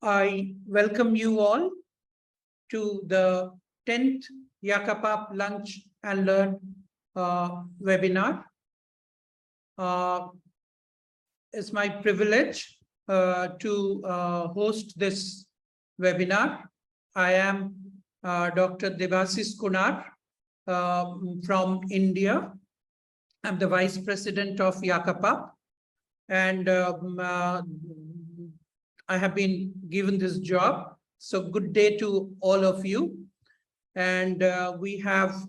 I welcome you all to the 10th IACAPAP Lunch and Learn webinar. It's my privilege to host this webinar. I am Dr. Devasis Kunar from India. I'm the Vice President of IACAPAP, and I have been given this job. So good day to all of you. And we have,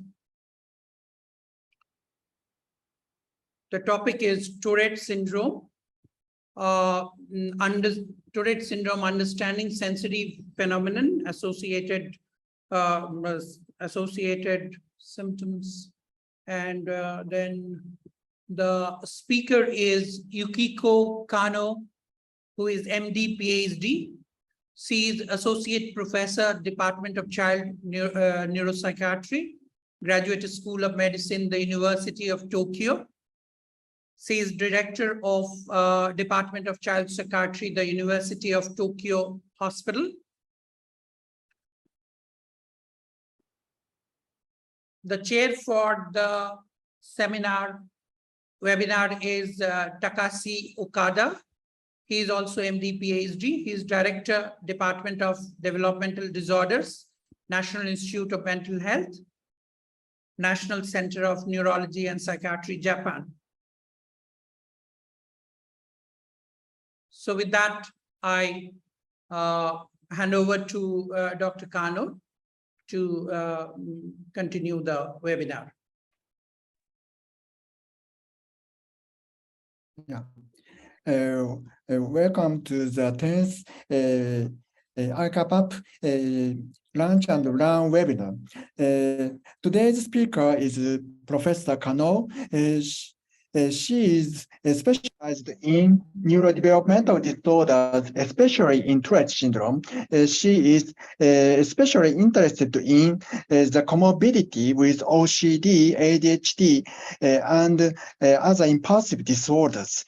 the topic is Tourette syndrome. Tourette syndrome, understanding sensory phenomenon, associated symptoms. And then the speaker is Yukiko Kano, who is MD, PhD. She is Associate Professor, Department of Child Neuropsychiatry, Graduate School of Medicine, the University of Tokyo. She is Director of Department of Child Psychiatry, the University of Tokyo Hospital. The chair for the webinar is Takashi Okada. He is also MD, PhD. He is Director, Department of Developmental Disorders, National Institute of Mental Health, National Center of Neurology and Psychiatry, Japan. So with that, I hand over to Dr. Kano to continue the webinar. Yeah. Welcome to the 10th IACAPAP Lunch and Learn webinar. Today's speaker is Professor Kano. She is specialized in neurodevelopmental disorders, especially in Tourette syndrome. She is especially interested in the comorbidity with OCD, ADHD, and other impulsive disorders.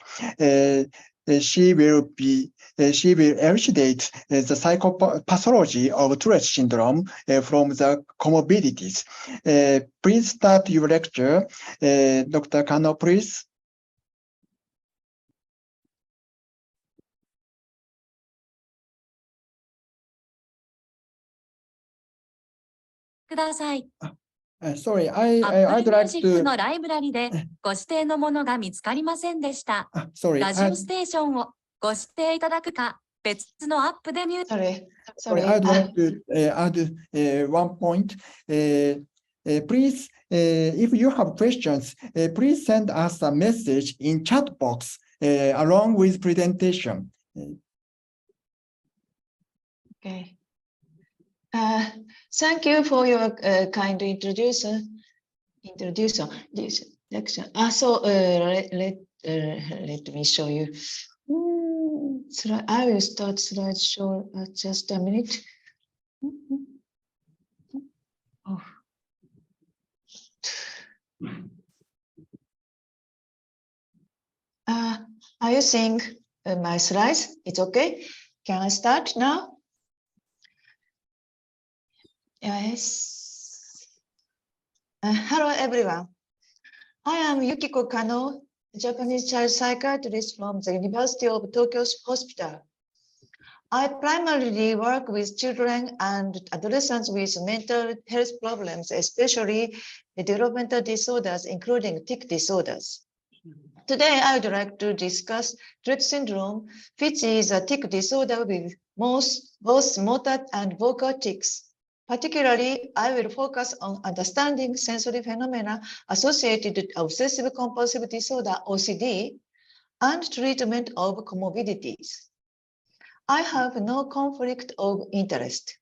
She will elucidate the psychopathology of Tourette syndrome from the comorbidities. Please start your lecture. Dr. Kano, please. Sorry, I'd like to... のライブラリでご指定のものが見つかりませんでした。Sorry, ラジオステーションをご指定いただくか、別のアップでミュート。Sorry, I'd like to add one point. Please, if you have questions, please send us a message in chat box along with presentation. Okay. Thank you for your kind introduction this lecture. Let me show you. I will start slideshow just a minute. Oh. Are you seeing my slides? It's okay. Can I start now? Yes. Hello, everyone. I am Yukiko Kano, Japanese child psychiatrist from the University of Tokyo Hospital. I primarily work with children and adolescents with mental health problems, especially developmental disorders, including tic disorders. Today, I would like to discuss Tourette syndrome, which is a tic disorder with both motor and vocal tics. Particularly, I will focus on understanding sensory phenomena associated with obsessive-compulsive disorder, OCD, and treatment of comorbidities. I have no conflict of interest.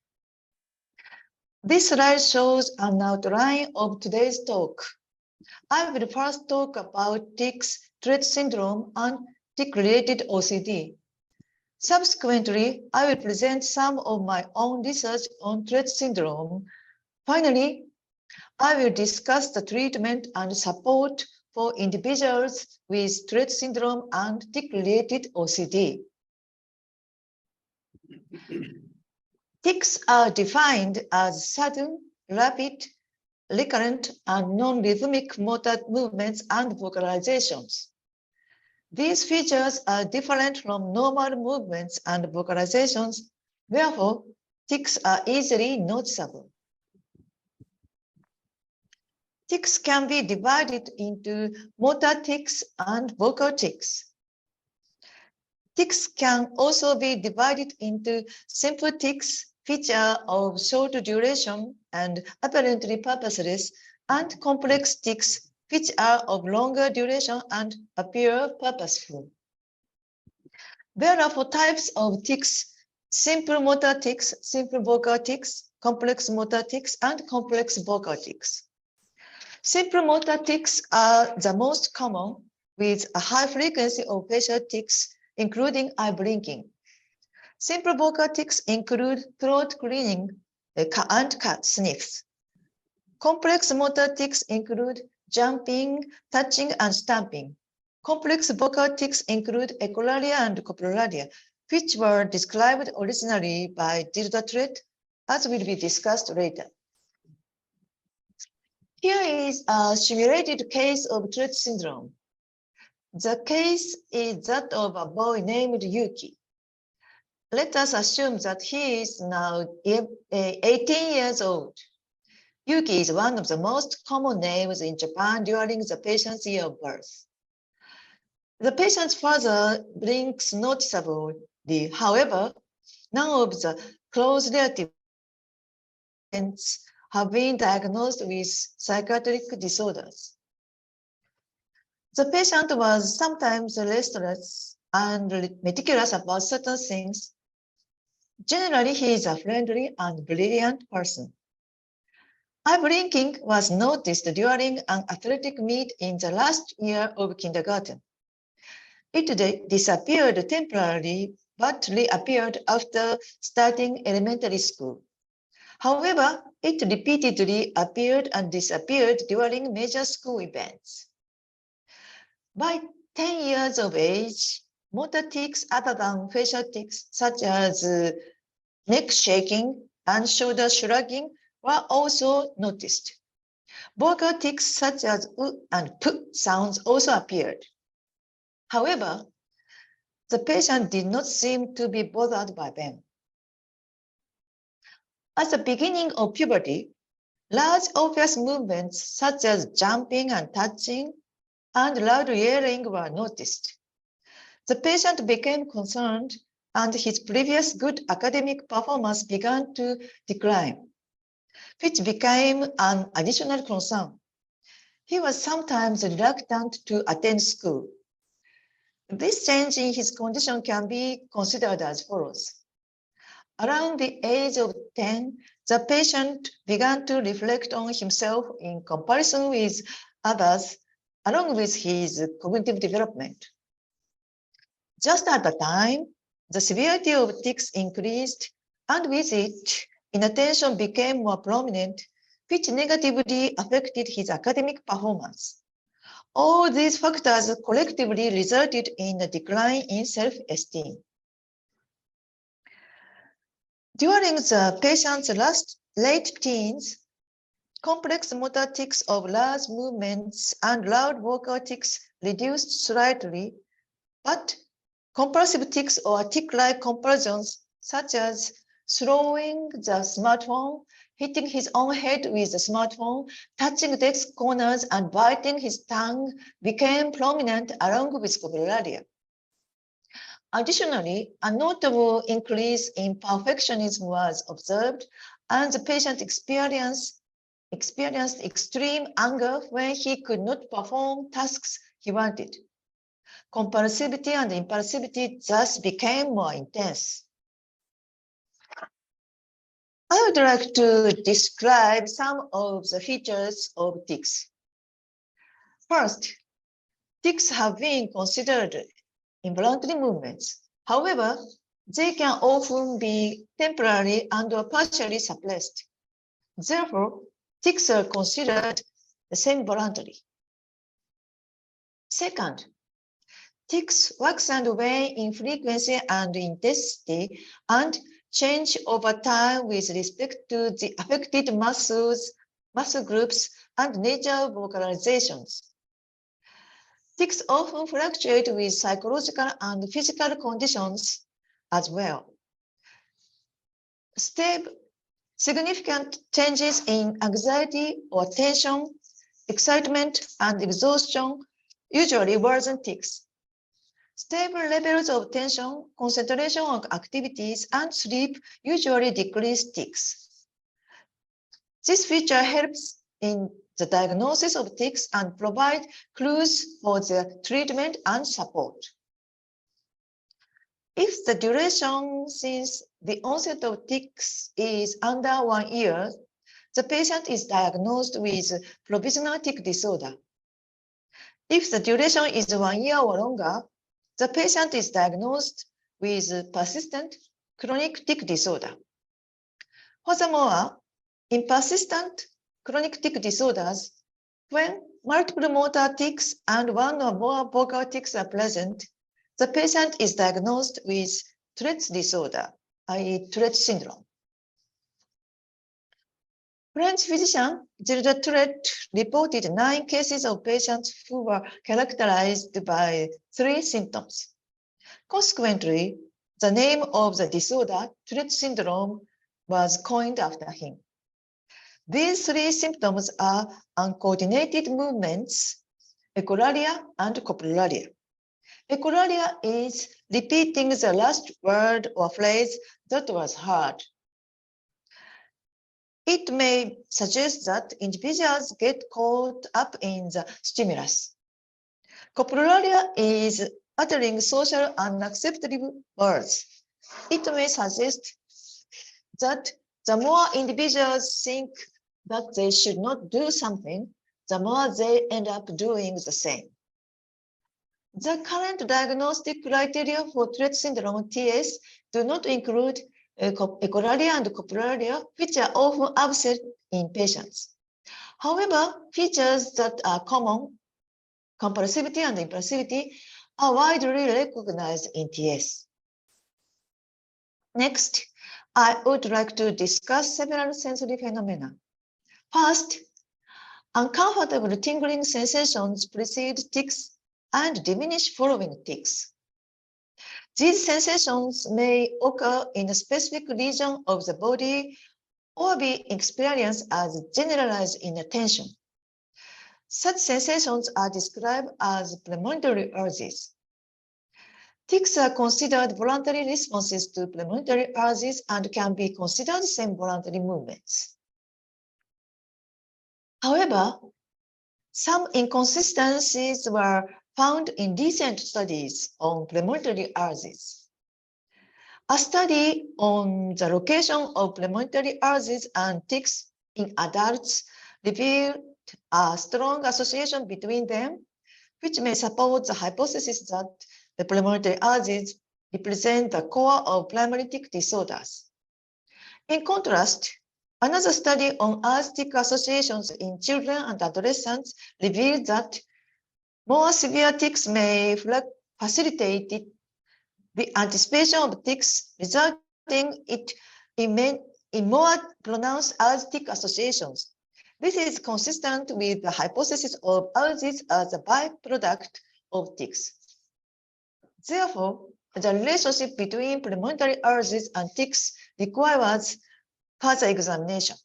This slide shows an outline of today's talk. I will first talk about tics, Tourette syndrome, and tic-related OCD. Subsequently, I will present some of my own research on Tourette syndrome. Finally, I will discuss the treatment and support for individuals with Tourette syndrome and tic-related OCD. Tics are defined as sudden, rapid, recurrent, and non-rhythmic motor movements and vocalizations. These features are different from normal movements and vocalizations, therefore, tics are easily noticeable. Tics can be divided into motor tics and vocal tics. Tics can also be divided into simple tics, which are of short duration and apparently purposeless, and complex tics, which are of longer duration and appear purposeful. There are 4 types of tics: simple motor tics, simple vocal tics, complex motor tics, and complex vocal tics. Simple motor tics are the most common, with a high frequency of facial tics, including eye blinking. Simple vocal tics include throat cleaning and cat sniffs. Complex motor tics include jumping, touching, and stamping. Complex vocal tics include echolalia and coprolalia, which were described originally by Tourette, as will be discussed later. Here is a simulated case of Tourette syndrome. The case is that of a boy named Yuki. Let us assume that he is now 18 years old. Yuki is one of the most common names in Japan during the patient's year of birth. The patient's father blinks noticeably. However, none of the close relatives have been diagnosed with psychiatric disorders. The patient was sometimes restless and meticulous about certain things. Generally, he is a friendly and brilliant person. Eye blinking was noticed during an athletic meet in the last year of kindergarten. It disappeared temporarily, but reappeared after starting elementary school. However, it repeatedly appeared and disappeared during major school events. By 10 years of age, motor tics other than facial tics, such as neck shaking and shoulder shrugging, were also noticed. Vocal tics such as U and P sounds also appeared. However, the patient did not seem to be bothered by them. At the beginning of puberty, large obvious movements such as jumping and touching and loud yelling were noticed. The patient became concerned and his previous good academic performance began to decline, which became an additional concern. He was sometimes reluctant to attend school. This change in his condition can be considered as follows. Around the age of 10, the patient began to reflect on himself in comparison with others, along with his cognitive development. Just at the time, the severity of tics increased, and with it, inattention became more prominent, which negatively affected his academic performance. All these factors collectively resulted in a decline in self-esteem. During the patient's late teens, complex motor tics of large movements and loud vocal tics reduced slightly, but compulsive tics or tic-like compulsions, such as throwing the smartphone, hitting his own head with the smartphone, touching desk corners, and biting his tongue, became prominent along with coprolalia. Additionally, a notable increase in perfectionism was observed, and the patient experienced extreme anger when he could not perform tasks he wanted. Compulsivity and impulsivity thus became more intense. I would like to describe some of the features of tics. First, tics have been considered involuntary movements. However, they can often be temporary and or partially suppressed. Therefore, tics are considered semi-voluntary. Second, tics wax and wane in frequency and intensity and change over time with respect to the affected muscles, muscle groups, and nature of vocalizations. Tics often fluctuate with psychological and physical conditions as well. Significant changes in anxiety or tension, excitement, and exhaustion usually worsen tics. Stable levels of tension, concentration on activities, and sleep usually decrease tics. This feature helps in the diagnosis of tics and provide clues for their treatment and support. If the duration since the onset of tics is under 1 year, the patient is diagnosed with provisional tic disorder. If the duration is 1 year or longer, the patient is diagnosed with persistent chronic tic disorder. Furthermore, in persistent chronic tic disorders, when multiple motor tics and one or more vocal tics are present, the patient is diagnosed with Tourette's disorder, i.e. Tourette syndrome. French physician Gilles Tourette reported 9 cases of patients who were characterized by 3 symptoms. Consequently, the name of the disorder, Tourette syndrome, was coined after him. These 3 symptoms are uncoordinated movements, echolalia, and coprolalia. Echolalia is repeating the last word or phrase that was heard. It may suggest that individuals get caught up in the stimulus. Coprolalia is uttering social unacceptable words. It may suggest that the more individuals think that they should not do something, the more they end up doing the same. The current diagnostic criteria for Tourette syndrome TS do not include echolalia and coprolalia, which are often absent in patients. However, features that are common, compulsivity and impulsivity, are widely recognized in TS. Next, I would like to discuss several sensory phenomena. First, uncomfortable tingling sensations precede tics and diminish following tics. These sensations may occur in a specific region of the body or be experienced as generalized inattention. Such sensations are described as premonitory urges. Tics are considered voluntary responses to premonitory urges and can be considered semi-voluntary movements. However, some inconsistencies were found in recent studies on premonitory urges. A study on the location of premonitory urges and tics in adults revealed a strong association between them, which may support the hypothesis that the premonitory urges represent the core of primary tic disorders. In contrast, another study on urge-tic associations in children and adolescents revealed that more severe tics may facilitate the anticipation of tics, resulting in more pronounced urge-tic associations. This is consistent with the hypothesis of urges as a byproduct of tics. Therefore, the relationship between premonitory urges and tics requires further examination.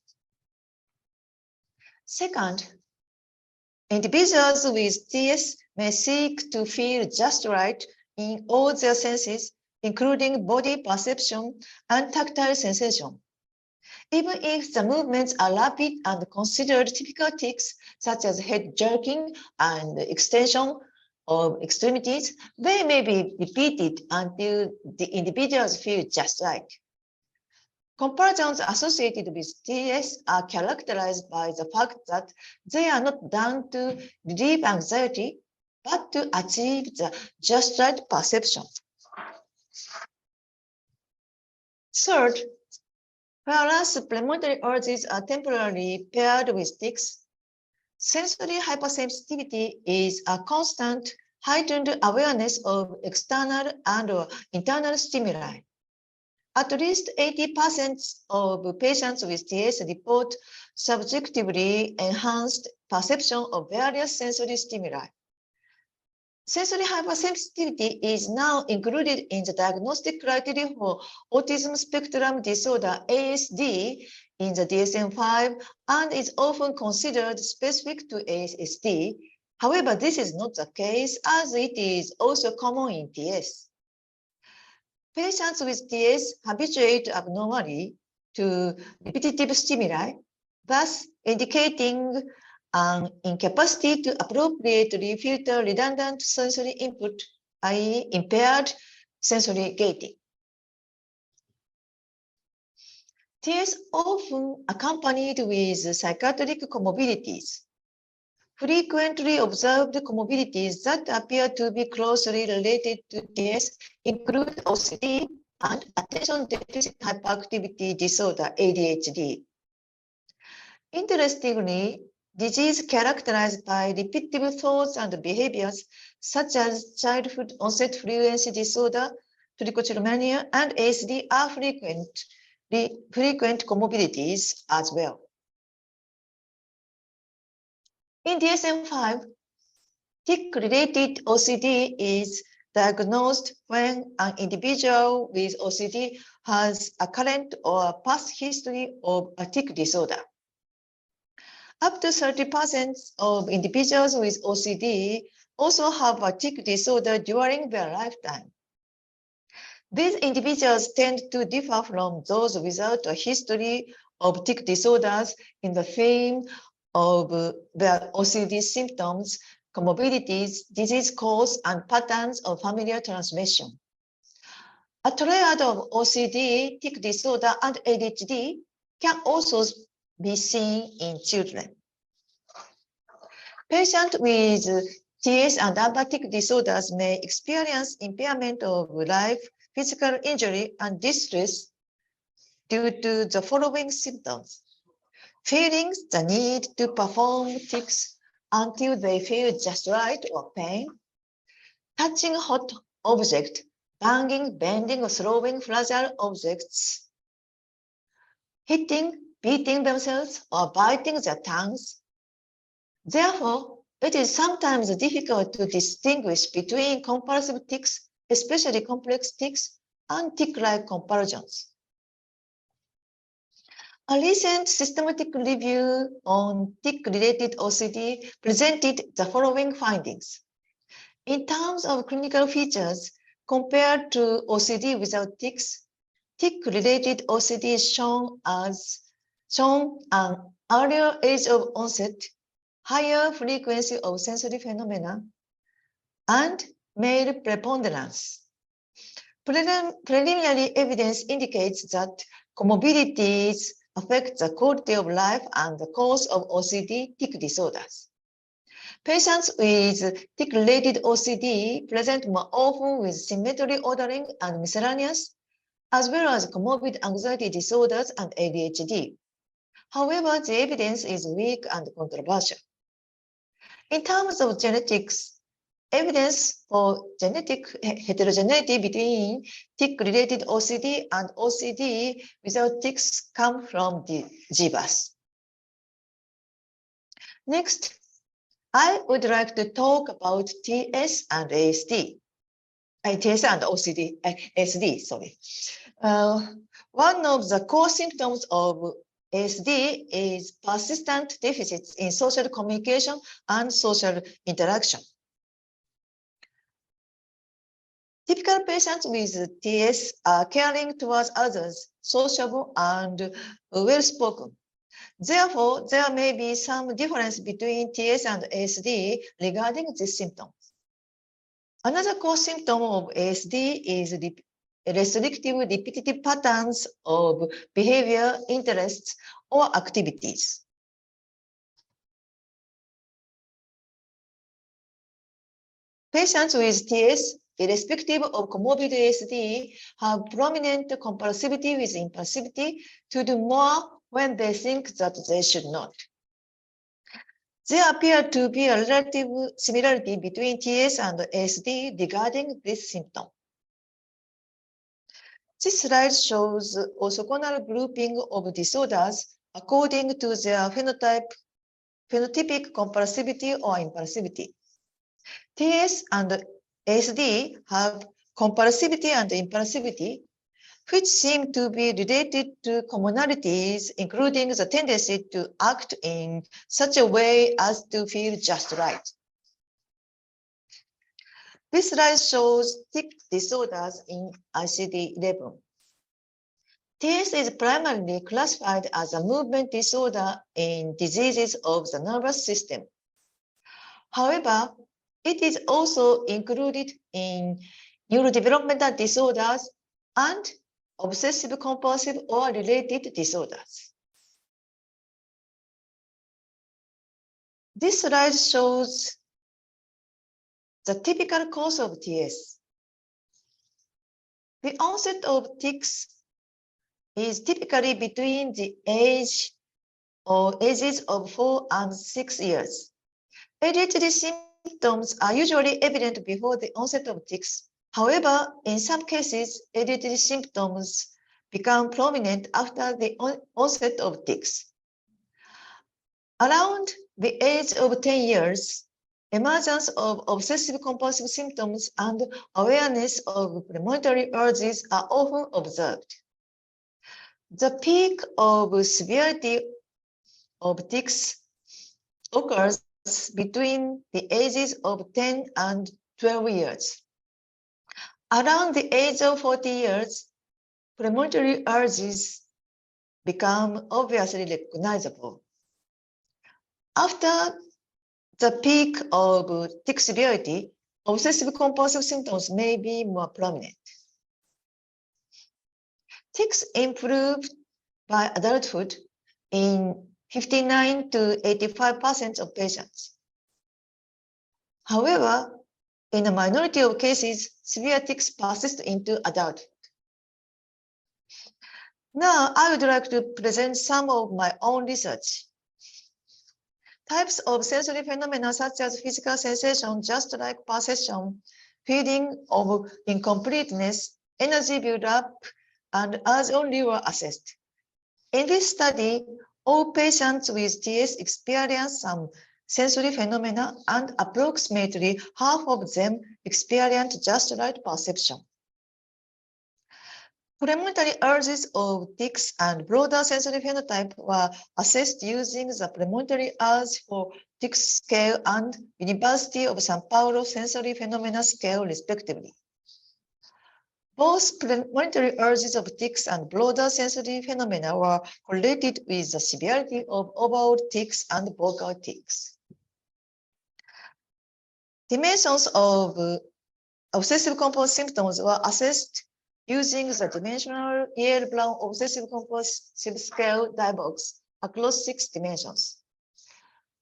Second, individuals with TS may seek to feel just right in all their senses, including body perception and tactile sensation. Even if the movements are rapid and considered typical tics, such as head jerking and extension of extremities, they may be repeated until the individuals feel just right. Comparisons associated with TS are characterized by the fact that they are not done to relieve anxiety, but to achieve the just right perception. Third, whereas premonitory urges are temporarily paired with tics, sensory hypersensitivity is a constant, heightened awareness of external and/or internal stimuli. At least 80% of patients with TS report subjectively enhanced perception of various sensory stimuli. Sensory hypersensitivity is now included in the diagnostic criteria for autism spectrum disorder ASD in the DSM-5 and is often considered specific to ASD. However, this is not the case as it is also common in TS. Patients with TS habituate abnormally to repetitive stimuli, thus indicating an incapacity to appropriately filter redundant sensory input, i.e. impaired sensory gating. TS often accompanied with psychiatric comorbidities. Frequently observed comorbidities that appear to be closely related to TS include OCD and attention deficit hyperactivity disorder, ADHD. Interestingly, disease characterized by repetitive thoughts and behaviors such as childhood onset fluency disorder, trichotillomania, and ASD are frequent comorbidities as well. In DSM-5, tic-related OCD is diagnosed when an individual with OCD has a current or past history of a tic disorder. Up to 30% of individuals with OCD also have a tic disorder during their lifetime. These individuals tend to differ from those without a history of tic disorders in the theme of their OCD symptoms, comorbidities, disease cause, and patterns of familial transmission. A triad of OCD, tic disorder, and ADHD can also be seen in children. Patients with TS and other tic disorders may experience impairment of life, physical injury, and distress due to the following symptoms. Feeling the need to perform tics until they feel just right or pain, touching hot objects, banging, bending, or throwing fragile objects, hitting, beating themselves, or biting their tongues. Therefore, it is sometimes difficult to distinguish between compulsive tics, especially complex tics, and tic-like compulsions. A recent systematic review on tic-related OCD presented the following findings. In terms of clinical features, compared to OCD without tics, tic-related OCD is shown an earlier age of onset, higher frequency of sensory phenomena, and male preponderance. Preliminary evidence indicates that comorbidities affect the quality of life and the cause of OCD tic disorders. Patients with tic-related OCD present more often with symmetry ordering and miscellaneous, as well as comorbid anxiety disorders and ADHD. However, the evidence is weak and controversial. In terms of genetics, evidence for genetic heterogeneity between tic-related OCD and OCD without tics come from the GBAS. Next, I would like to talk about TS and ASD. TS and OCD, ASD, sorry. One of the core symptoms of ASD is persistent deficits in social communication and social interaction. Typical patients with TS are caring towards others, sociable, and well-spoken. Therefore, there may be some difference between TS and ASD regarding these symptoms. Another core symptom of ASD is restrictive repetitive patterns of behavior, interests, or activities. Patients with TS, irrespective of comorbid ASD, have prominent compulsivity with impulsivity to do more when they think that they should not. There appears to be a relative similarity between TS and ASD regarding this symptom. This slide shows orthogonal grouping of disorders according to their phenotypic compulsivity or impulsivity. TS and ASD have compulsivity and impulsivity, which seem to be related to commonalities, including the tendency to act in such a way as to feel just right. This slide shows tic disorders in ICD-11. TS is primarily classified as a movement disorder in diseases of the nervous system. However, it is also included in neurodevelopmental disorders and obsessive-compulsive or related disorders. This slide shows the typical course of TS. The onset of tics is typically between the age or ages of 4 and 6 years. ADHD symptoms are usually evident before the onset of tics. However, in some cases, ADHD symptoms become prominent after the onset of tics. Around the age of 10 years, emergence of obsessive-compulsive symptoms and awareness of premonitory urges are often observed. The peak of severity of tics occurs between the ages of 10 and 12 years. Around the age of 40 years, premonitory urges become obviously recognizable. After the peak of tic severity, obsessive-compulsive symptoms may be more prominent. Tics improve by adulthood in 59 to 85% of patients. However, in a minority of cases, severe tics persist into adulthood. Now, I would like to present some of my own research. Types of sensory phenomena such as physical sensation, just like perception, feeling of incompleteness, energy buildup, and urge only were assessed. In this study, all patients with TS experienced some sensory phenomena, and approximately half of them experienced just right perception. Premonitory urges of tics and broader sensory phenotype were assessed using the premonitory urge for tics scale and University of São Paulo sensory phenomena scale, respectively. Both premonitory urges of tics and broader sensory phenomena were correlated with the severity of overall tics and vocal tics. Dimensions of obsessive-compulsive symptoms were assessed using the dimensional Yale-Brown obsessive-compulsive scale diebox across 6 dimensions.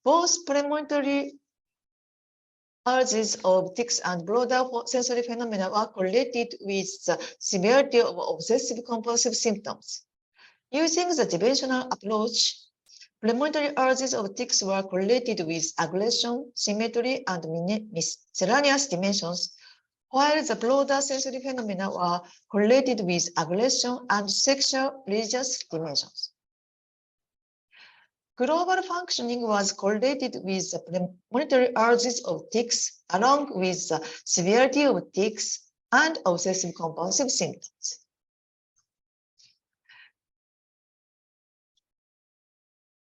Both premonitory urges of tics and broader sensory phenomena were correlated with the severity of obsessive-compulsive symptoms. Using the dimensional approach, premonitory urges of tics were correlated with aggression, symmetry, and miscellaneous dimensions, while the broader sensory phenomena were correlated with aggression and sexual religious dimensions. Global functioning was correlated with the premonitory urges of tics, along with the severity of tics and obsessive-compulsive symptoms.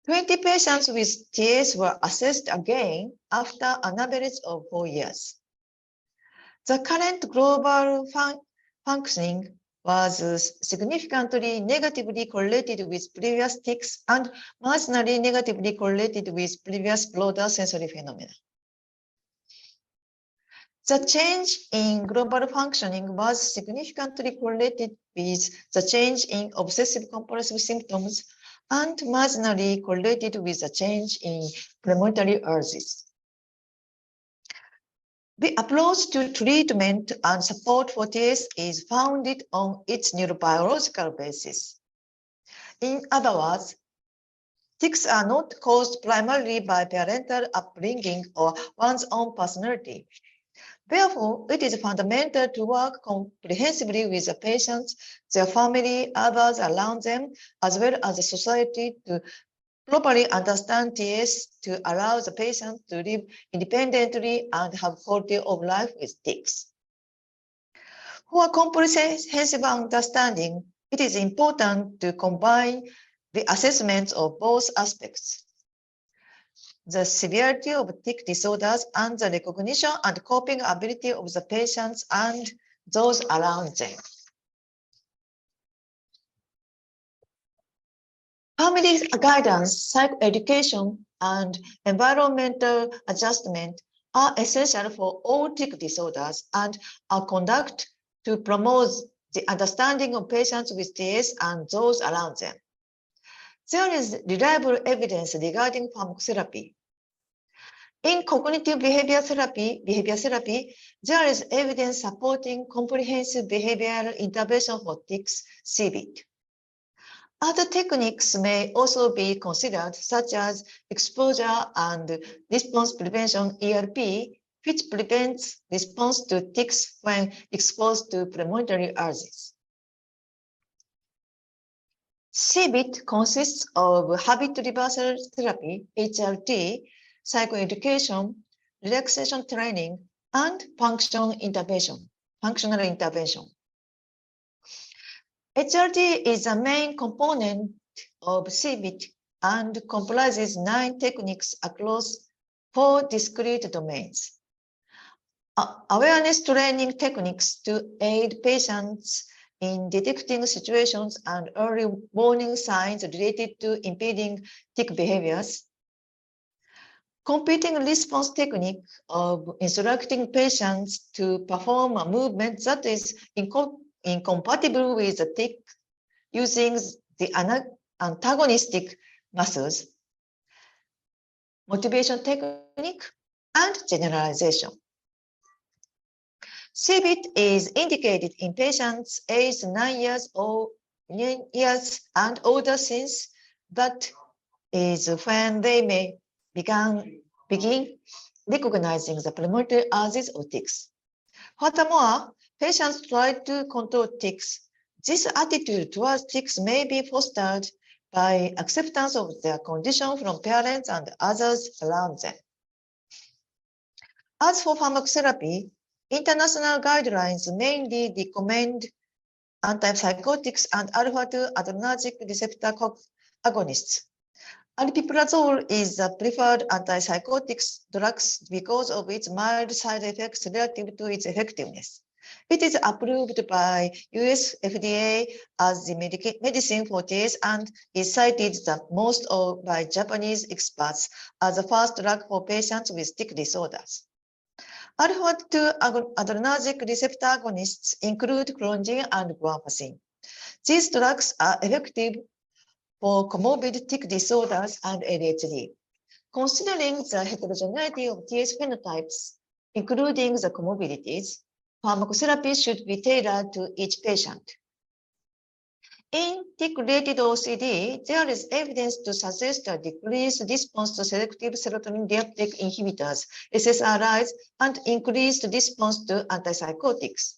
Twenty patients with TS were assessed again after an average of 4 years. The current global functioning was significantly negatively correlated with previous tics and marginally negatively correlated with previous broader sensory phenomena. The change in global functioning was significantly correlated with the change in obsessive-compulsive symptoms and marginally correlated with the change in premonitory urges. The approach to treatment and support for TS is founded on its neurobiological basis. In other words, tics are not caused primarily by parental upbringing or one's own personality, Therefore, it is fundamental to work comprehensively with the patients, their family, others around them, as well as the society to properly understand TS to allow the patient to live independently and have quality of life with tics. For comprehensive understanding, it is important to combine the assessments of both aspects: the severity of tic disorders and the recognition and coping ability of the patients and those around them. Family guidance, psychoeducation, and environmental adjustment are essential for all tic disorders and are conducted to promote the understanding of patients with TS and those around them. There is reliable evidence regarding pharmacotherapy. In cognitive behavior therapy, there is evidence supporting comprehensive behavioral intervention for tics, CBIT. Other techniques may also be considered, such as exposure and response prevention, ERP, which prevents response to tics when exposed to premonitory urges. CBIT consists of habit reversal therapy, HRT, psychoeducation, relaxation training, and functional intervention. HRT is a main component of CBIT and comprises 9 techniques across 4 discrete domains. Awareness training techniques to aid patients in detecting situations and early warning signs related to impeding tic behaviors. Competing response technique of instructing patients to perform a movement that is incompatible with the tic using the antagonistic muscles, motivation technique, and generalization. CBIT is indicated in patients aged 9 years and older, since that is when they may begin recognizing the premonitory urges or tics. Furthermore, patients try to control tics. This attitude towards tics may be fostered by acceptance of their condition from parents and others around them. As for pharmacotherapy, international guidelines mainly recommend antipsychotics and alpha-2 adrenergic receptor agonists. Aripiprazole is the preferred antipsychotic drug because of its mild side effects relative to its effectiveness. It is approved by US FDA as the medicine for TS and is cited the most by Japanese experts as the first drug for patients with tic disorders. Alpha-2 adrenergic receptor agonists include clonidine and guanfacine. These drugs are effective for comorbid tic disorders and ADHD. Considering the heterogeneity of TS phenotypes, including the comorbidities, pharmacotherapy should be tailored to each patient. In tic-related OCD, there is evidence to suggest a decreased response to selective serotonin reuptake inhibitors, SSRIs, and increased response to antipsychotics.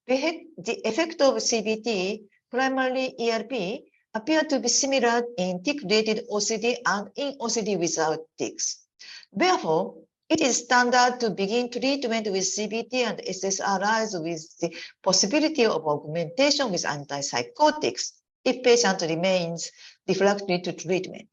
The effect of CBT, primarily ERP, appear to be similar in tic-related OCD and in OCD without tics. Therefore, it is standard to begin treatment with CBT and SSRIs with the possibility of augmentation with antipsychotics if patient remains refractory to treatment.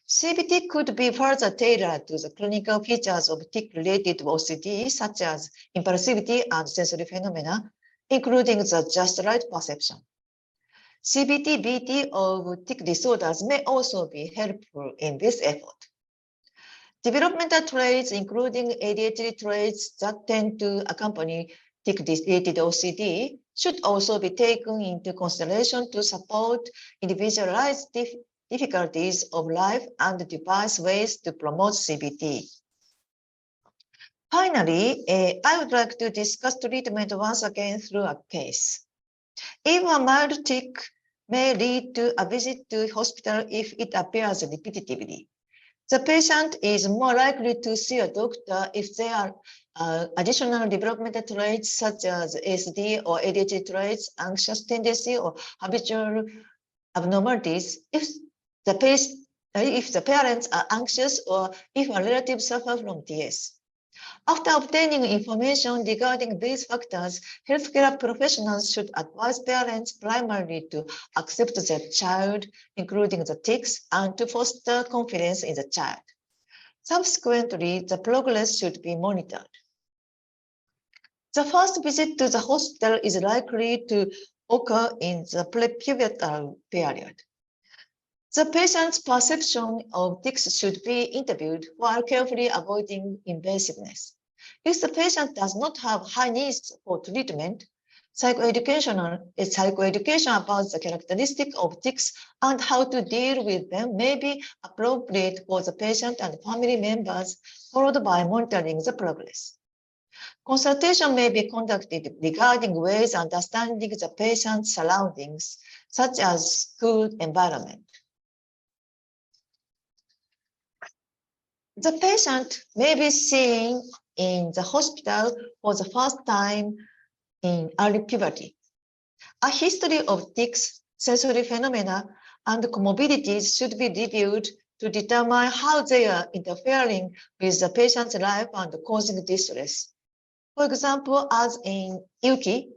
CBT could be further tailored to the clinical features of tic-related OCD, such as impulsivity and sensory phenomena, including the just right perception. CBT-BT of tic disorders may also be helpful in this effort. Developmental traits, including ADHD traits that tend to accompany tic-related OCD, should also be taken into consideration to support individualized difficulties of life and devise ways to promote CBT. Finally, I would like to discuss treatment once again through a case. Even a mild tic may lead to a visit to hospital if it appears repeatedly. The patient is more likely to see a doctor if they are additional developmental traits such as ASD or ADHD traits, anxious tendency, or habitual abnormalities, if the parents are anxious or if a relative suffers from TS. After obtaining information regarding these factors, healthcare professionals should advise parents primarily to accept their child, including the tics, and to foster confidence in the child. Subsequently, the progress should be monitored. The first visit to the hospital is likely to occur in the prepubertal period. The patient's perception of tics should be interviewed while carefully avoiding invasiveness. If the patient does not have high needs for treatment, psychoeducation about the characteristics of tics and how to deal with them may be appropriate for the patient and family members, followed by monitoring the progress. Consultation may be conducted regarding ways of understanding the patient's surroundings, such as school environment. The patient may be seen in the hospital for the first time in early puberty. A history of tics, sensory phenomena, and comorbidities should be reviewed to determine how they are interfering with the patient's life and causing distress. For example, as in Yuki,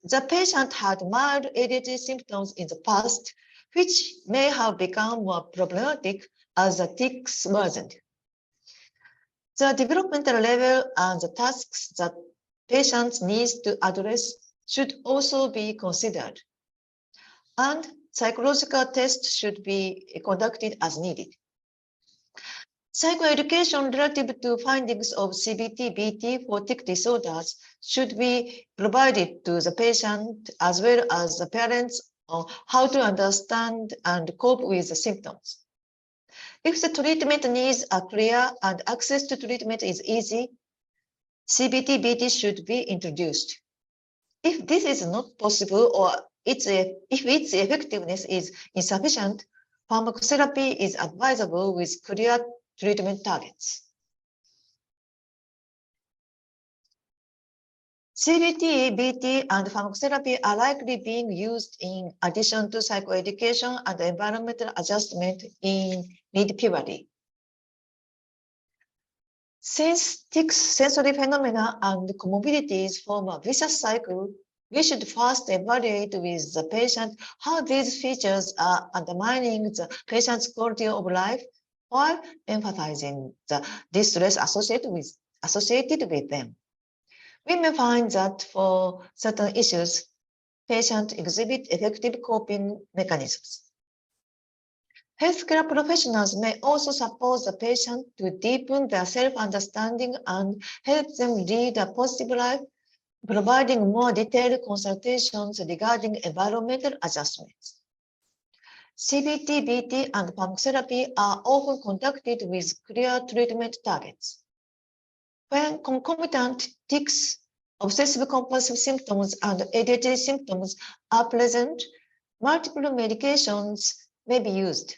the patient had mild ADHD symptoms in the past, which may have become more problematic as the tics worsened. The developmental level and the tasks that patients need to address should also be considered, and psychological tests should be conducted as needed. Psychoeducation relative to findings of CBT-BT for tic disorders should be provided to the patient as well as the parents on how to understand and cope with the symptoms. If the treatment needs are clear and access to treatment is easy, CBT-BT should be introduced. If this is not possible or if its effectiveness is insufficient, pharmacotherapy is advisable with clear treatment targets. CBT, BT, and pharmacotherapy are likely being used in addition to psychoeducation and environmental adjustment in mid-puberty. Since tics, sensory phenomena, and comorbidities form a vicious cycle, we should first evaluate with the patient how these features are undermining the patient's quality of life while emphasizing the distress associated with them. We may find that for certain issues, patients exhibit effective coping mechanisms. Healthcare professionals may also support the patient to deepen their self-understanding and help them lead a positive life, providing more detailed consultations regarding environmental adjustments. CBT, BT, and pharmacotherapy are often conducted with clear treatment targets. When concomitant tics, obsessive-compulsive symptoms, and ADHD symptoms are present, multiple medications may be used.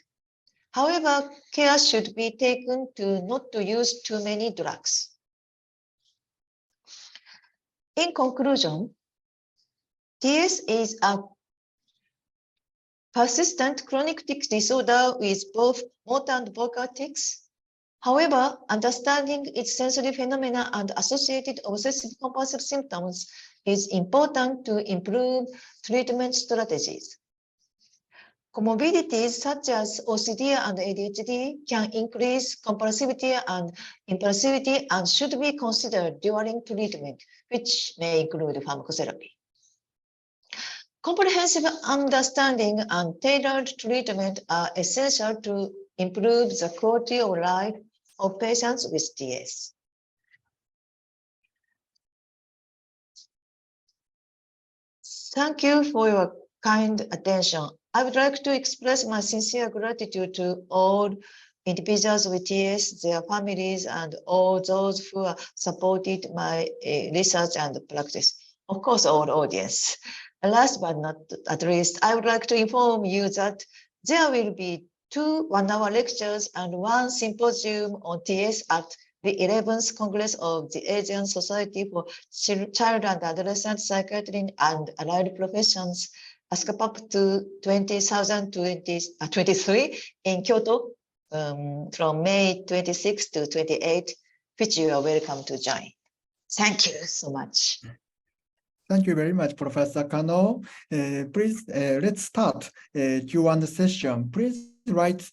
However, care should be taken not to use too many drugs. In conclusion, TS is a persistent chronic tic disorder with both motor and vocal tics. However, understanding its sensory phenomena and associated obsessive-compulsive symptoms is important to improve treatment strategies. Comorbidities such as OCD and ADHD can increase compulsivity and impulsivity and should be considered during treatment, which may include pharmacotherapy. Comprehensive understanding and tailored treatment are essential to improve the quality of life of patients with TS. Thank you for your kind attention. I would like to express my sincere gratitude to all individuals with TS, their families, and all those who have supported my research and practice. Of course, all audience. Last but not at least, I would like to inform you that there will be 2 one-hour lectures and 1 symposium on TS at the 11th Congress of the Asian Society for Child and Adolescent Psychiatry and Allied Professions, IACAPAP 2023 in Kyoto from May 26 to 28, which you are welcome to join. Thank you so much. Thank you very much, Professor Kano. Please, let's start Q&A session. Please write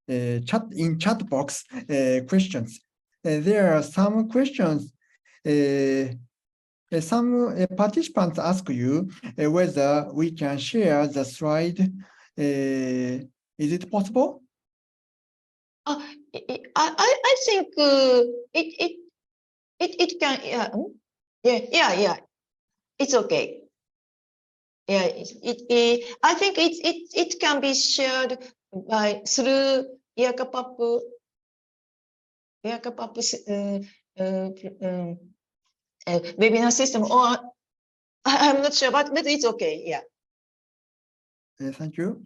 chat box questions. There are some questions. Some participants ask you whether we can share the slide. Is it possible? I think it can, yeah. It's okay. Yeah, I think it can be shared through IACAPAP webinar system, or I'm not sure, but it's okay. Yeah. Thank you.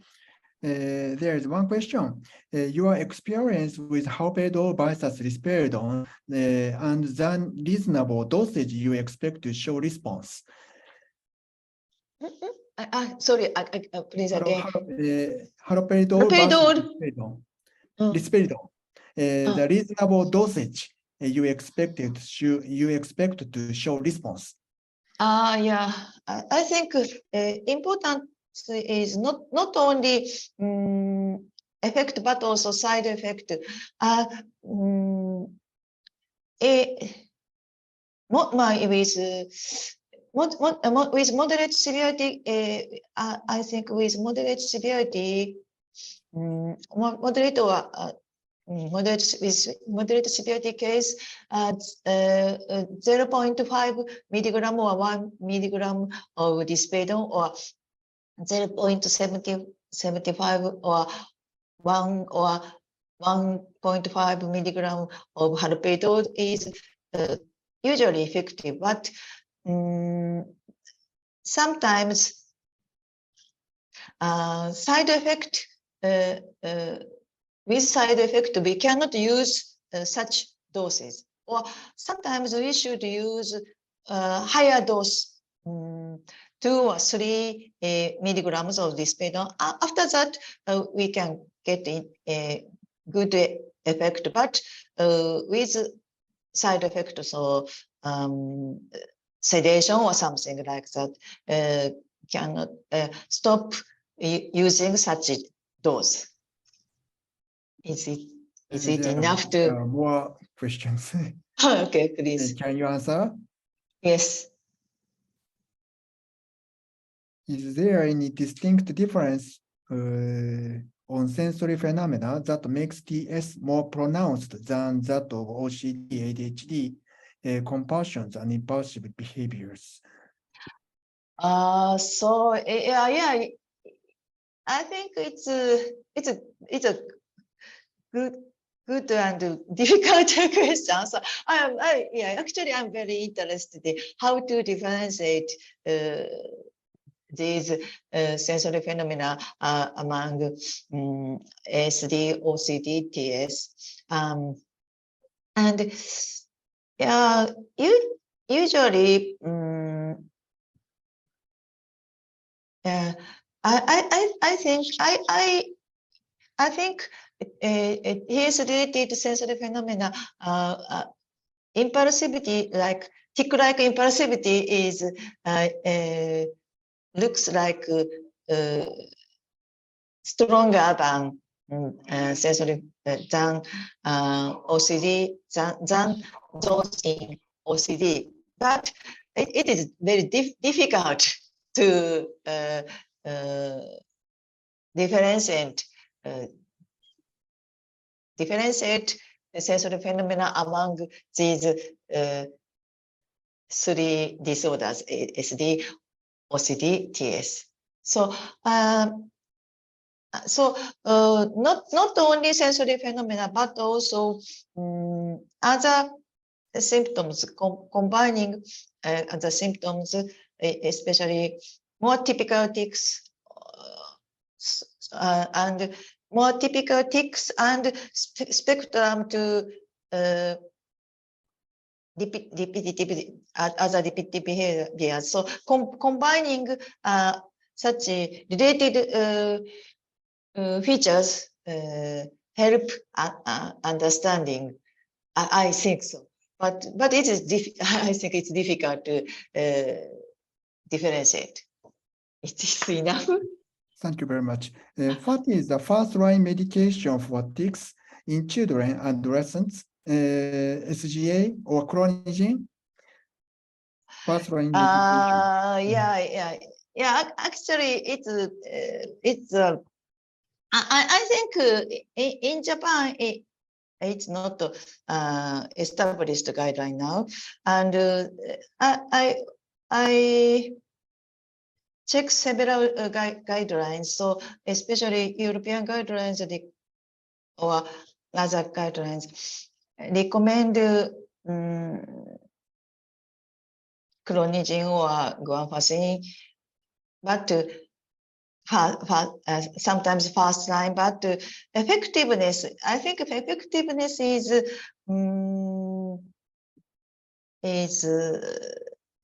There is one question. Your experience with haloperidol versus risperidone and the reasonable dosage you expect to show response. Sorry, please again. Haloperidol versus risperidone. The reasonable dosage you expect to show response. Yeah, I think important is not only effect but also side effect. With moderate severity, I think with moderate severity, moderate severity case, 0.5 milligram or 1 milligram of risperidone, or 0.75 or 1.5 milligram of haloperidol is usually effective, but sometimes side effect, with side effect, we cannot use such doses, or sometimes we should use higher dose, 2 or 3 milligrams of risperidone. After that, we can get a good effect, but with side effect, so sedation or something like that, cannot stop using such a dose. Is it enough to? More questions. Okay, please. Can you answer? Yes. Is there any distinct difference on sensory phenomena that makes TS more pronounced than that of OCD, ADHD, compulsions and impulsive behaviors? So yeah, I think it's a good and difficult question. So actually I'm very interested in how to differentiate these sensory phenomena among ASD, OCD, TS, and usually I think here's related sensory phenomena. Impulsivity, like tick-like impulsivity, is looks like stronger than sensory than OCD, than those in OCD, but it is very difficult to differentiate sensory phenomena among these 3 disorders: SD, OCD, TS. So, not only sensory phenomena, but also other symptoms, combining other symptoms, especially more typical tics, and more typical tics and spectrum to other repeated behaviors. So combining such related features help understanding. I think so, but it is I think it's difficult to differentiate. It is enough. Thank you very much. What is the first-line medication for tics in children and adolescents? SGA or clonidine? First-line medication. Yeah. Actually, it's. I think in Japan it's not established guideline now, and I check several guidelines. So especially European guidelines or other guidelines recommend clonidine or guanfacine, but sometimes first line, but effectiveness, I think effectiveness is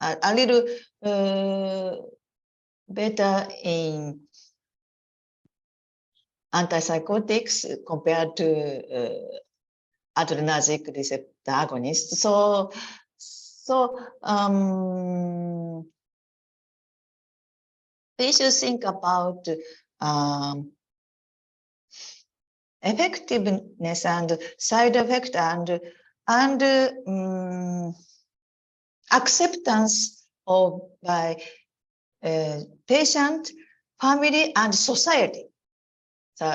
a little better in antipsychotics compared to adrenergic receptor agonists. So we should think about effectiveness and side effect and acceptance of by patient, family, and society.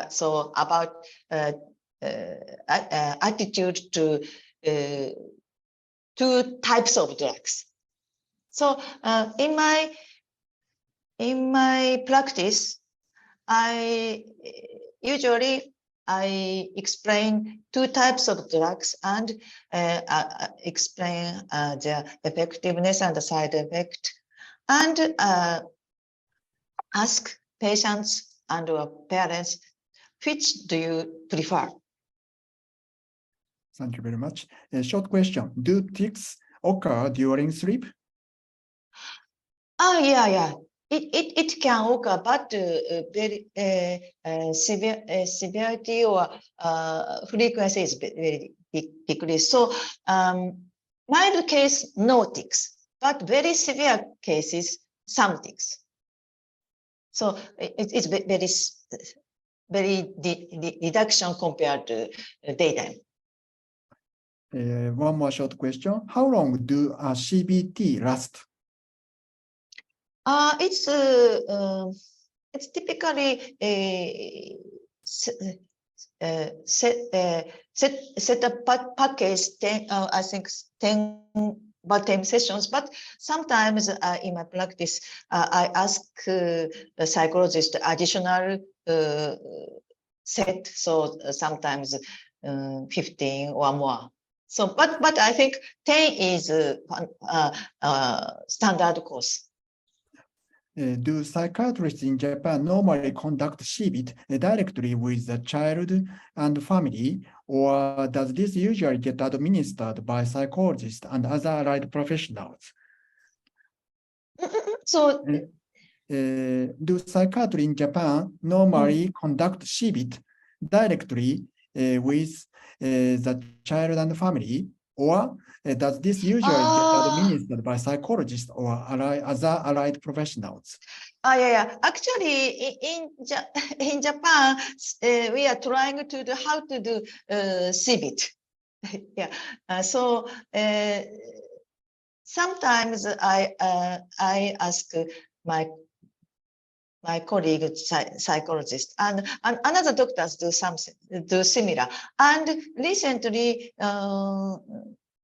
So about attitude to two types of drugs. So in my practice, I usually explain two types of drugs and explain their effectiveness and the side effect, and ask patients and parents, which do you prefer? Thank you very much. A short question. Do tics occur during sleep? Yeah. It can occur, but very severity or frequency is very decreased. So mild case, no tics, but very severe cases, some tics. So it's very reduction compared to daytime. One more short question. How long do a CBT last? It's typically set up package 10, I think 10 sessions, but sometimes in my practice I ask a psychologist additional set, so sometimes 15 or more. So but I think 10 is standard course. Do psychiatrists in Japan normally conduct CBT directly with the child and family, or does this usually get administered by psychologists and other allied professionals? So, do psychiatry in Japan normally conduct CBT directly with the child and family, or does this usually get administered by psychologists or other allied professionals? Yeah. Actually, in Japan, we are trying to do how to do CBT. Yeah. So sometimes I ask my colleague psychologist and another doctors do similar. And recently,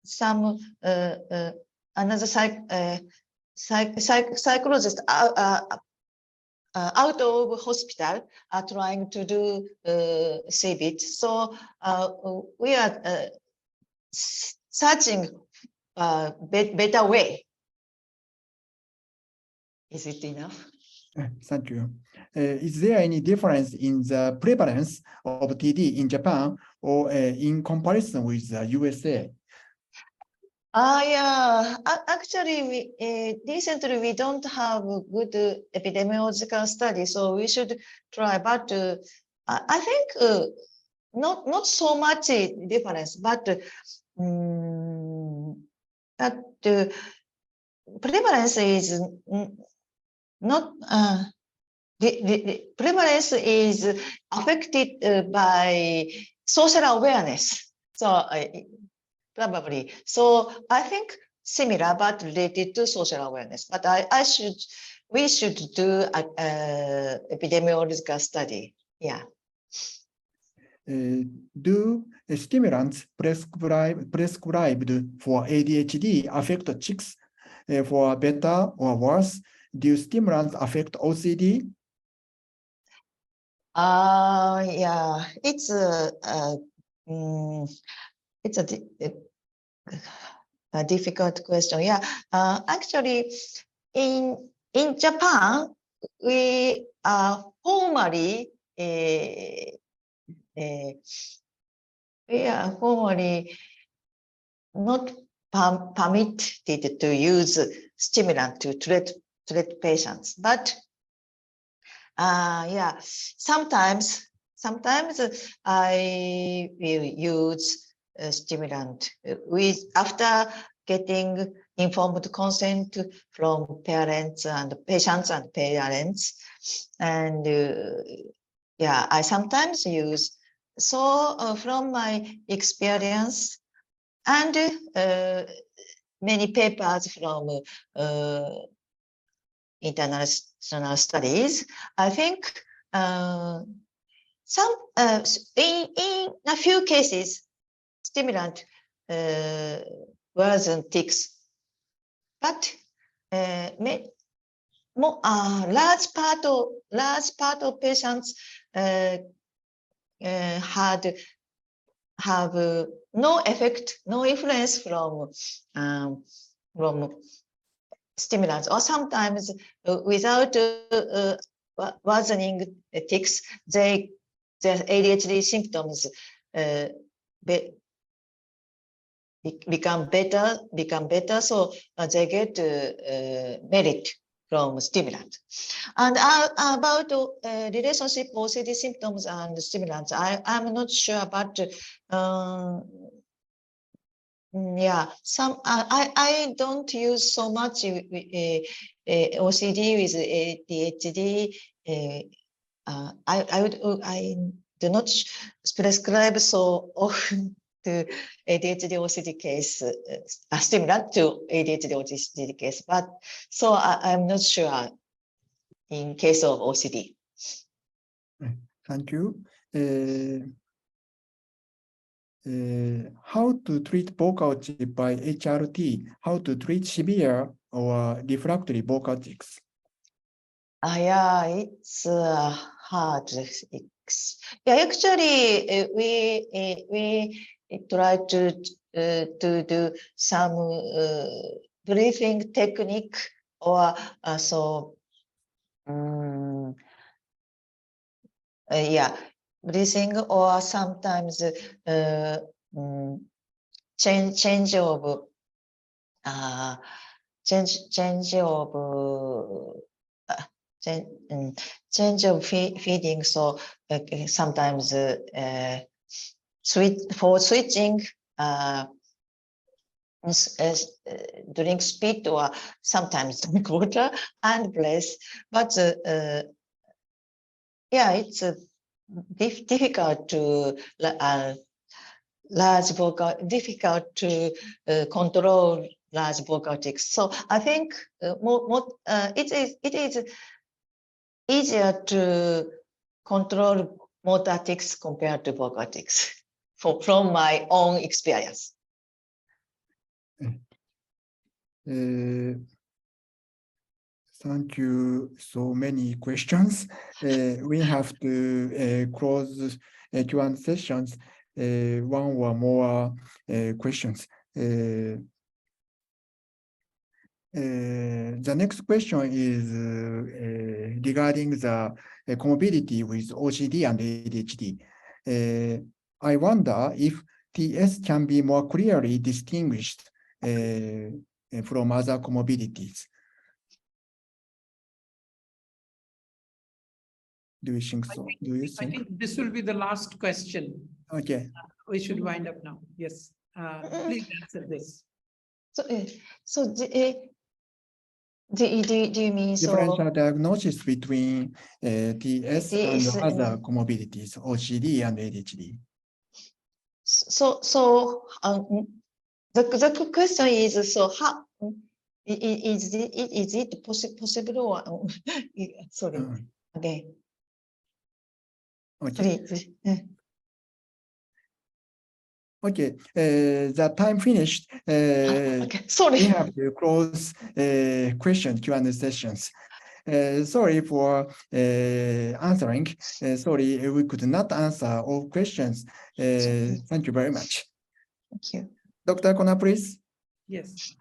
some another psychologist out of hospital are trying to do CBT. So we are searching better way. Is it enough? Thank you. is there any difference in the prevalence of TD in Japan or in comparison with the USA? Yeah. Actually, recently we don't have a good epidemiological study, so we should try. But I think not so much difference, but prevalence is not. The prevalence is affected by social awareness. So probably. So I think similar but related to social awareness. But we should do a epidemiological study. Yeah. Do stimulants prescribed for ADHD affect chicks for better or worse? Do stimulants affect OCD? Yeah, it's a difficult question. Yeah, actually, in Japan, we are formally not permitted to use stimulant to treat patients, but yeah, sometimes I will use a stimulant after getting informed consent from parents and patients and parents, and yeah, I sometimes use. So from my experience and many papers from international studies, I think in a few cases, stimulant wasn't ticks, but large part of patients have no effect, no influence from stimulants, or sometimes without worsening tics, their ADHD symptoms become better, so they get merit from stimulant. And about relationship OCD symptoms and stimulants, I'm not sure, but yeah, I don't use so much OCD with ADHD. I do not prescribe so often to ADHD OCD case, a stimulant to ADHD OCD case, but so I'm not sure in case of OCD. Thank you. How to treat vocal chip by HRT? How to treat severe or refractory vocal tics? Yeah, it's hard. Yeah, actually, we try to do some breathing technique or yeah, breathing, or sometimes change of feeding. So sometimes switching drink spit, or sometimes drink water and breath. But yeah, it's difficult to difficult to control large vocal tics. So I think it is easier to control motor tics compared to vocal tics, from my own experience. Thank you. So many questions. We have to close Q&A sessions. One or more questions. The next question is regarding the comorbidity with OCD and ADHD. I wonder if TS can be more clearly distinguished from other comorbidities. Do you think so? Do you I think? think this will be the last question. Okay. We should wind up now. Yes. Please answer this. So do you mean Differential diagnosis between TS and TS, other comorbidities, OCD and ADHD. The question is, so how is it possible or sorry again? Okay. Please. Okay. The time finished. Okay. Sorry. We have to close question Q&A sessions. Sorry for answering. Sorry, we could not answer all questions. Thank you very much. Thank you. Dr. Kona, please. Yes.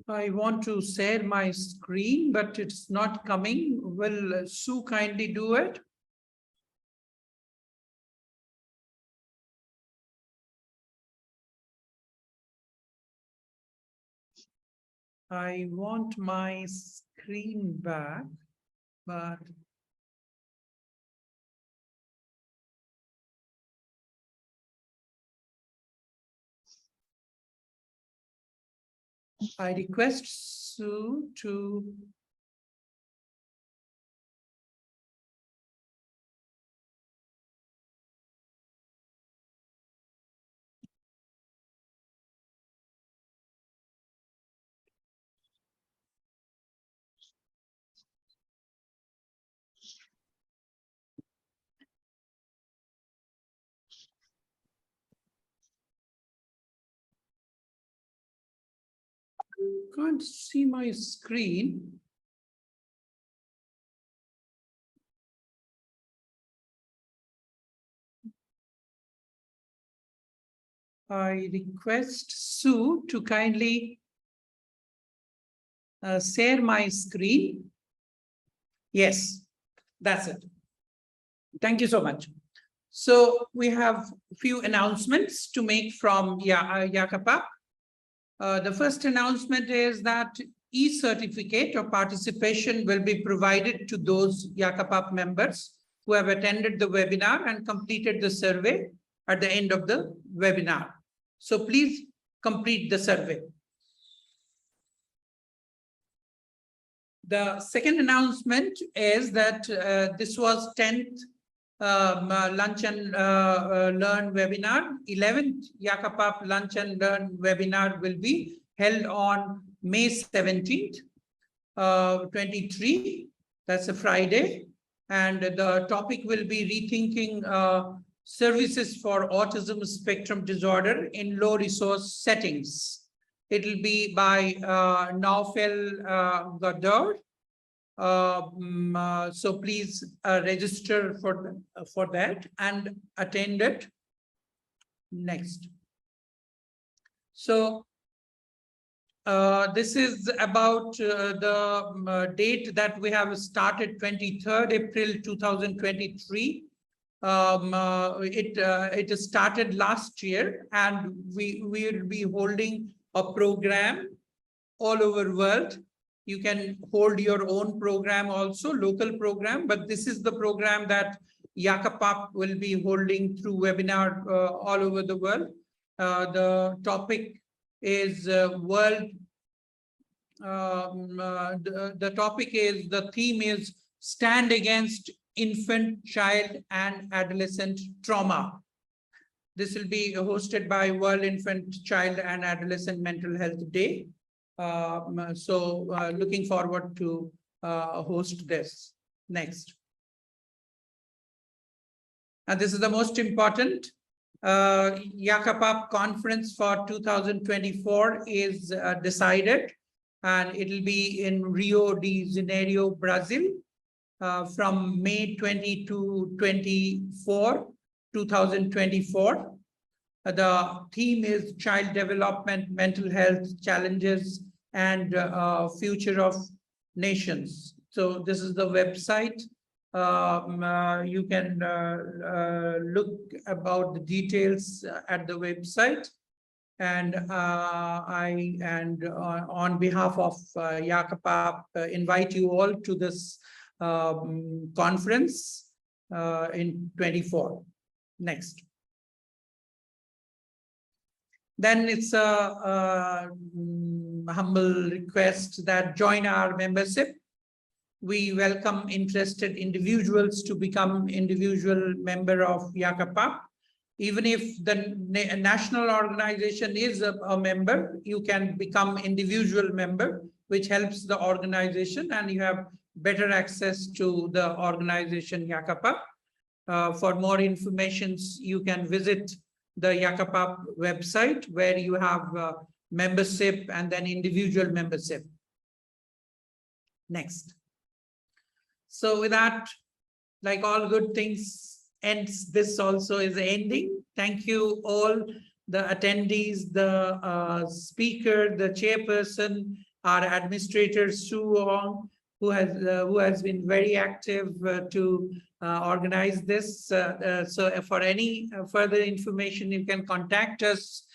I want to share my screen, but it's not coming. Will Sue kindly do it? I want my screen back, but I request Sue to can't see my screen. I request Sue to kindly share my screen. Yes, that's it. Thank you so much. So we have a few announcements to make from IACAPAP. The first announcement is that e-certificate of participation will be provided to those IACAPAP members who have attended the webinar and completed the survey at the end of the webinar. So please complete the survey. The second announcement is that this was 10th Lunch and Learn webinar. 11th IACAPAP Lunch and Learn webinar will be held on May 17th, 23. That's a Friday. And the topic will be rethinking services for autism spectrum disorder in low resource settings. It'll be by Naufel Gadar. So please register for that and attend it. Next. So this is about the date that we have started, 23rd April 2023. It started last year, and we will be holding a program all over world. You can hold your own program also, local program, but this is the program that IACAPAP will be holding through webinar all over the world. The topic is the theme is Stand Against Infant, Child and Adolescent Trauma. This will be hosted by World Infant, Child and Adolescent Mental Health Day. Looking forward to host this. Next. And this is the most important. IACAPAP conference for 2024 is decided, and it will be in Rio de Janeiro, Brazil, from May 20 to 24, 2024. The theme is child development, mental health challenges, and future of nations. So this is the website. You can look about the details at the website. And on behalf of IACAPAP, invite you all to this conference in 24. Next. Then it's a humble request that join our membership. We welcome interested individuals to become individual member of IACAPAP. Even if the national organization is a member, you can become individual member, which helps the organization, and you have better access to the organization IACAPAP. For more information, you can visit the IACAPAP website, where you have membership and then individual membership. Next. So with that, like all good things ends, this also is ending. Thank you all the attendees, the speaker, the chairperson, our administrator Sue Wong, who has been very active to organize this. So for any further information, you can contact us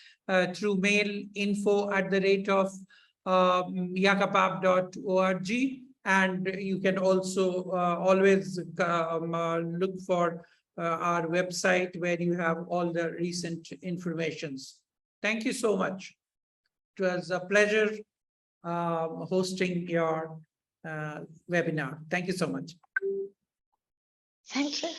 through mail info@iacapap.org. And you can also always look for our website, where you have all the recent informations. Thank you so much. It was a pleasure hosting your webinar. Thank you so much. Thank you.